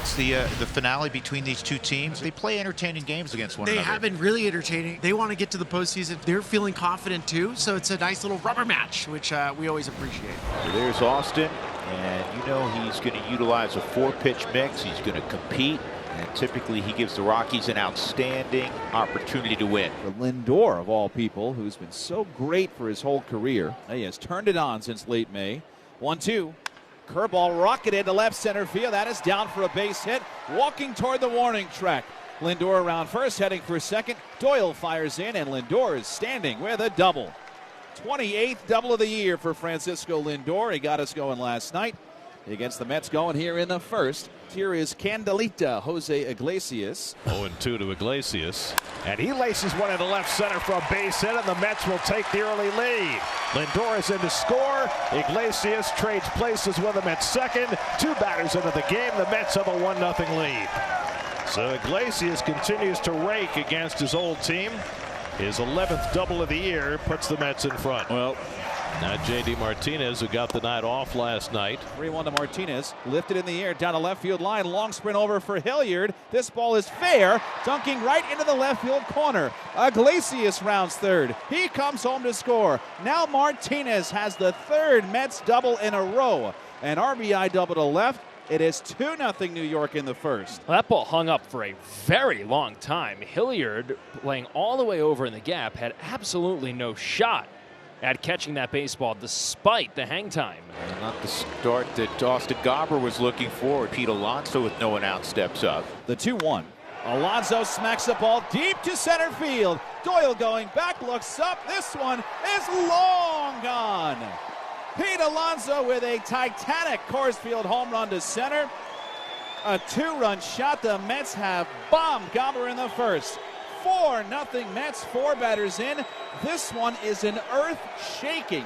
It's the finale between these two teams. They play entertaining games against one another. They have been really entertaining. They want to get to the postseason. They're feeling confident too, so it's a nice little rubber match, which we always appreciate. There's Austin, and you know he's going to utilize a 4-pitch mix. He's going to compete, and typically he gives the Rockies an outstanding opportunity to win. For Lindor, of all people, who's been so great for his whole career. He has turned it on since late May. 1-2. Curveball rocketed to left center field. That is down for a base hit. Walking toward the warning track. Lindor around first, heading for second. Doyle fires in, and Lindor is standing with a double. 28th double of the year for Francisco Lindor. He got us going last night. He gets the Mets going here in the first. Here is Candelita, Jose Iglesias. 0-2 to Iglesias. And he laces one into left center for a base hit, and the Mets will take the early lead. Lindor is in to score. Iglesias trades places with him at second. 2 batters into the game. The Mets have a 1-0 lead. So Iglesias continues to rake against his old team. His 11th double of the year puts the Mets in front. Well, now J.D. Martinez, who got the night off last night. 3-1 to Martinez. Lifted in the air down the left field line. Long sprint over for Hilliard. This ball is fair. Dunking right into the left field corner. Iglesias rounds third. He comes home to score. Now Martinez has the 3rd Mets double in a row. An RBI double to left. It is 2-0 New York in the first. Well, that ball hung up for a very long time. Hilliard, playing all the way over in the gap, had absolutely no shot at catching that baseball despite the hang time. And not the start that Austin Gobber was looking for. Pete Alonso with no one out steps up. The 2-1. Alonso smacks the ball deep to center field. Doyle going back, looks up. This one is long gone. Pete Alonso with a titanic Coors Field home run to center. A 2-run shot. The Mets have bombed Gobber in the first. 4-0 Mets, 4 batters in. This one is an earth-shaking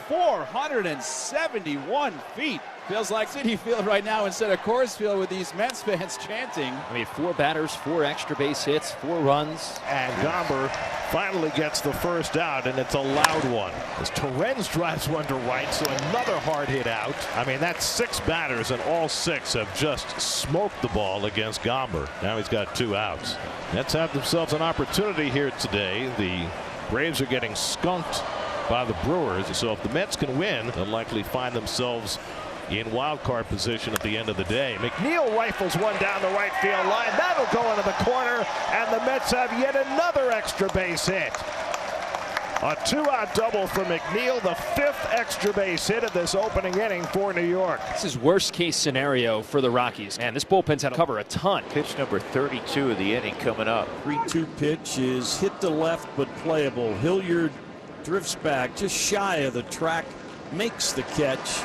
471 feet. Feels like Citi Field right now instead of Coors Field with these Mets fans chanting. I mean, 4 batters, 4 extra base hits, 4 runs. And Gomber finally gets the first out, and it's a loud one. As Torrens drives one to right, so another hard hit out. I mean, that's 6 batters, and all 6 have just smoked the ball against Gomber. Now he's got 2 outs. Mets have themselves an opportunity here today. The Braves are getting skunked by the Brewers, so if the Mets can win, they'll likely find themselves in wild card position at the end of the day. McNeil rifles one down the right field line. That'll go into the corner, and the Mets have yet another extra base hit. A 2-out double for McNeil, the 5th extra base hit of this opening inning for New York. This is worst case scenario for the Rockies. And this bullpen's had to cover a ton. Pitch number 32 of the inning coming up. 3-2 pitch is hit to left but playable. Hilliard drifts back just shy of the track, makes the catch.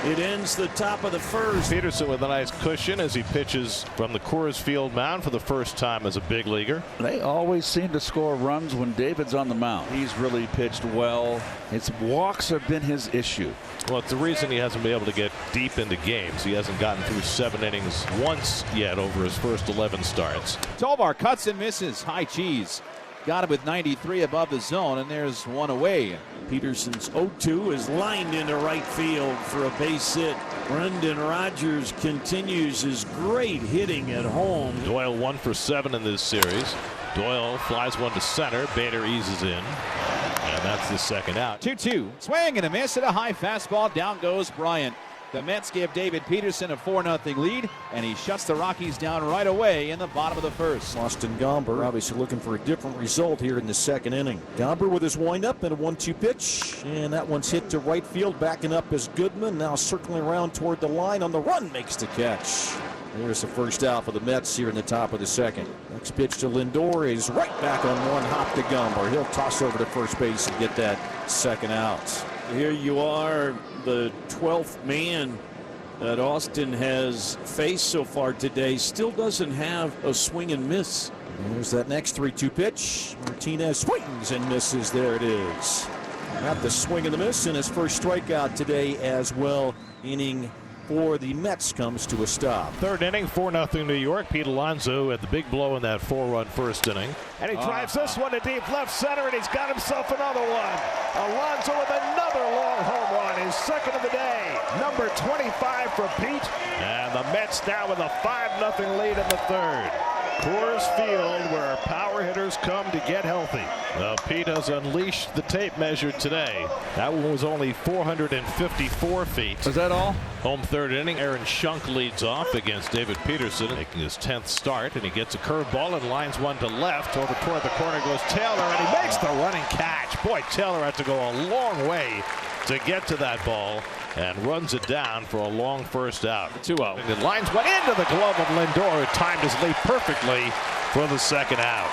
It ends the top of the first. Peterson with a nice cushion as he pitches from the Coors Field mound for the first time as a big leaguer. They always seem to score runs when David's on the mound. He's really pitched well. His walks have been his issue. Well, it's the reason he hasn't been able to get deep into games. He hasn't gotten through 7 innings once yet over his first 11 starts. Tovar cuts and misses. High cheese. Got it with 93 above the zone, and there's one away. Peterson's 0-2 is lined into right field for a base hit. Brendan Rodgers continues his great hitting at home. Doyle 1 for 7 in this series. Doyle flies one to center. Bader eases in. And that's the 2nd out. 2-2. Swing and a miss at a high fastball. Down goes Bryant. The Mets give David Peterson a 4-0 lead, and he shuts the Rockies down right away in the bottom of the first. Austin Gomber obviously looking for a different result here in the 2nd inning. Gomber with his windup and a 1-2 pitch, and that one's hit to right field. Backing up is Goodman, now circling around toward the line on the run, makes the catch. There's the first out for the Mets here in the top of the 2nd. Next pitch to Lindor is right back on one hop to Gomber. He'll toss over to first base and get that 2nd out. Here you are, the 12th man that Austin has faced so far today. Still doesn't have a swing and miss. And there's that next 3-2 pitch. Martinez swings and misses. There it is. Got the swing and the miss, and his first strikeout today as well. Inning for the Mets comes to a stop. 3rd inning, 4-0 New York. Pete Alonso had the big blow in that 4-run first inning. And he drives this one to deep left center, and he's got himself another one. Alonso with another long home run, his second of the day. Number 25 for Pete. And the Mets now with a 5-0 lead in the third. Coors Field, where power hitters come to get healthy. Pete has unleashed the tape measure today. That one was only 454 feet. Is that all? Home third inning. Aaron Schunk leads off against David Peterson, making his 10th start, and he gets a curveball and lines one to left. Over toward the corner goes Taylor, and he makes the running catch. Boy, Taylor had to go a long way to get to that ball and runs it down for a long first out. 2-0. The lines went into the glove of Lindor, who timed his leap perfectly for the second out.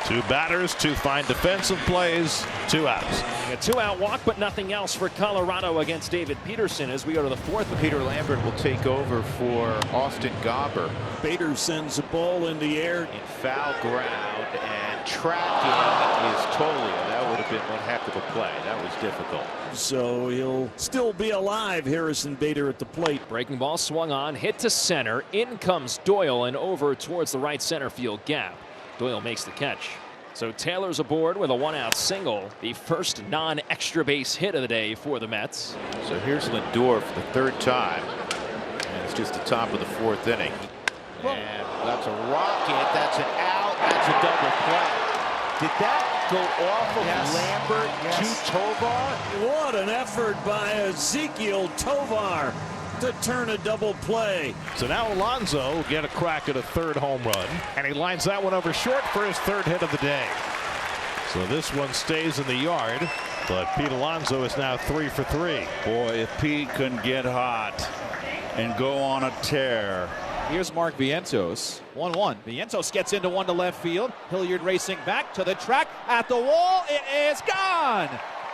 Two batters, two fine defensive plays, 2 outs. A 2-out walk, but nothing else for Colorado against David Peterson as we go to the fourth. Peter Lambert will take over for Austin Gobber. Bader sends a ball in the air. In foul ground, and tracking is Tolia. That would have been one heck of a play. That was difficult. So he'll still be alive, Harrison Bader at the plate. Breaking ball swung on, hit to center. In comes Doyle and over towards the right center field gap. Doyle makes the catch. So Taylor's aboard with a 1-out single, the first non-extra base hit of the day for the Mets. So here's Lindor for the third time, and it's just the top of the fourth inning. And that's a rocket. That's an out. That's a double play. Did that go off of Lambert to Tovar? What an effort by Ezekiel Tovar to turn a double play. So now Alonso will get a crack at a third home run, and he lines that one over short for his third hit of the day. So this one stays in the yard, but Pete Alonso is now 3 for 3. Boy, if Pete can get hot and go on a tear. Here's Mark Vientos. 1-1. Vientos gets into one to left field. Hilliard racing back to the track at the wall. It is gone.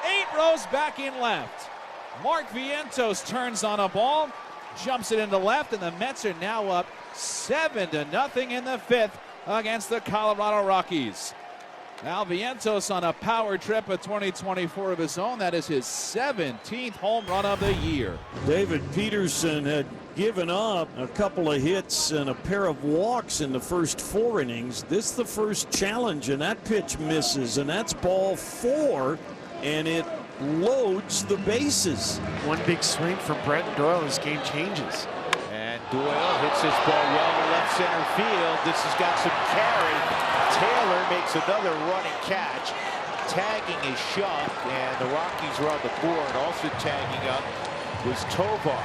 8 rows back in left. Mark Vientos turns on a ball, jumps it into left, and the Mets are now up 7-0 in the fifth against the Colorado Rockies. Now Vientos on a power trip of 2024 of his own. That is his 17th home run of the year. David Peterson had given up a couple of hits and a pair of walks in the first 4 innings. This is the first challenge, and that pitch misses, and that's ball 4, and it loads the bases. One big swing from Brett Doyle. His game changes. And Doyle hits his ball well to left center field. This has got some carry. Taylor makes another running catch. Tagging is Schunk, and the Rockies are on the board. Also tagging up was Tovar.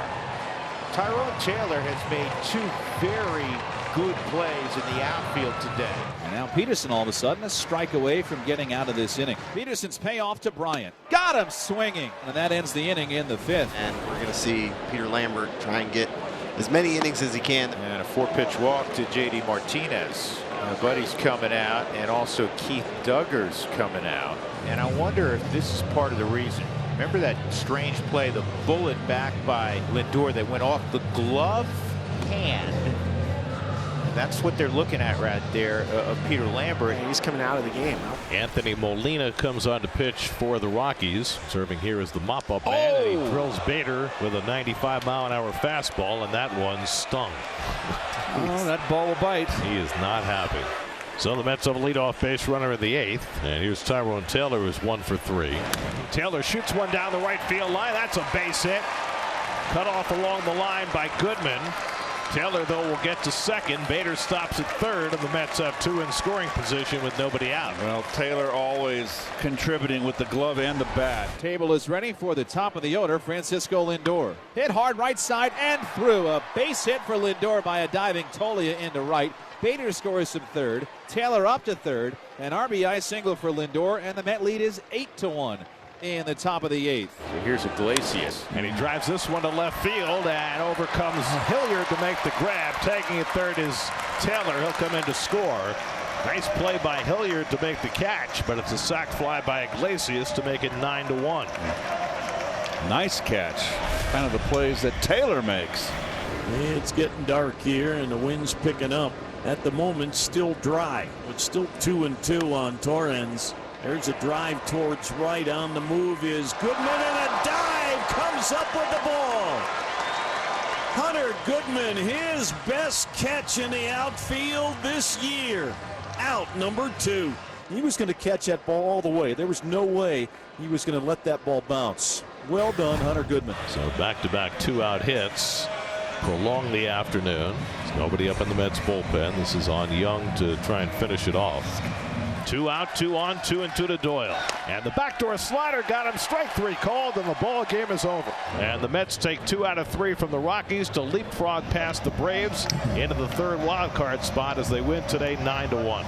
Tyrone Taylor has made 2 very good plays in the outfield today. And now Peterson all of a sudden a strike away from getting out of this inning. Peterson's payoff to Bryant. Got him swinging. And that ends the inning in the 5th. And we're going to see Peter Lambert try and get as many innings as he can. And a 4-pitch walk to J.D. Martinez. Buddy's coming out, and also Keith Duggar's coming out. And I wonder if this is part of the reason. Remember that strange play, the bullet back by Lindor that went off the glove hand? That's what they're looking at right there of Peter Lambert. He's coming out of the game. Anthony Molina comes on to pitch for the Rockies. Serving here is the mop-up man, and he drills Bader with a 95-mile-an-hour fastball, and that one stung. Oh, that ball will bite. He is not happy. So the Mets have a leadoff base runner in the 8th. And here's Tyrone Taylor, who's 1 for 3. Taylor shoots one down the right field line. That's a base hit. Cut off along the line by Goodman. Taylor, though, will get to second. Bader stops at third, and the Mets have 2 in scoring position with nobody out. Well, Taylor always contributing with the glove and the bat. Table is ready for the top of the order, Francisco Lindor. Hit hard right side and through. A base hit for Lindor by a diving Tolia into right. Bader scores from third. Taylor up to third. An RBI single for Lindor, and the Met lead is 8-1 in the top of the 8th. So here's Iglesias. And he drives this one to left field, and over comes Hilliard to make the grab. Tagging at third is Taylor. He'll come in to score. Nice play by Hilliard to make the catch, but it's a sac fly by Iglesias to make it 9-1. Nice catch. Kind of the plays that Taylor makes. It's getting dark here, and the wind's picking up. At the moment, still dry. It's still 2-2 on Torrens. There's a drive towards right. On the move is Goodman, and a dive comes up with the ball. Hunter Goodman, his best catch in the outfield this year. Out number 2. He was going to catch that ball all the way. There was no way he was going to let that ball bounce. Well done, Hunter Goodman. So back-to-back 2-out hits prolong the afternoon. There's nobody up in the Mets bullpen. This is on Young to try and finish it off. 2 out, 2 on, 2-2 to Doyle. And the backdoor slider got him. Strike 3 called, and the ball game is over. And the Mets take 2 out of 3 from the Rockies to leapfrog past the Braves into the third wild card spot as they win today 9-1.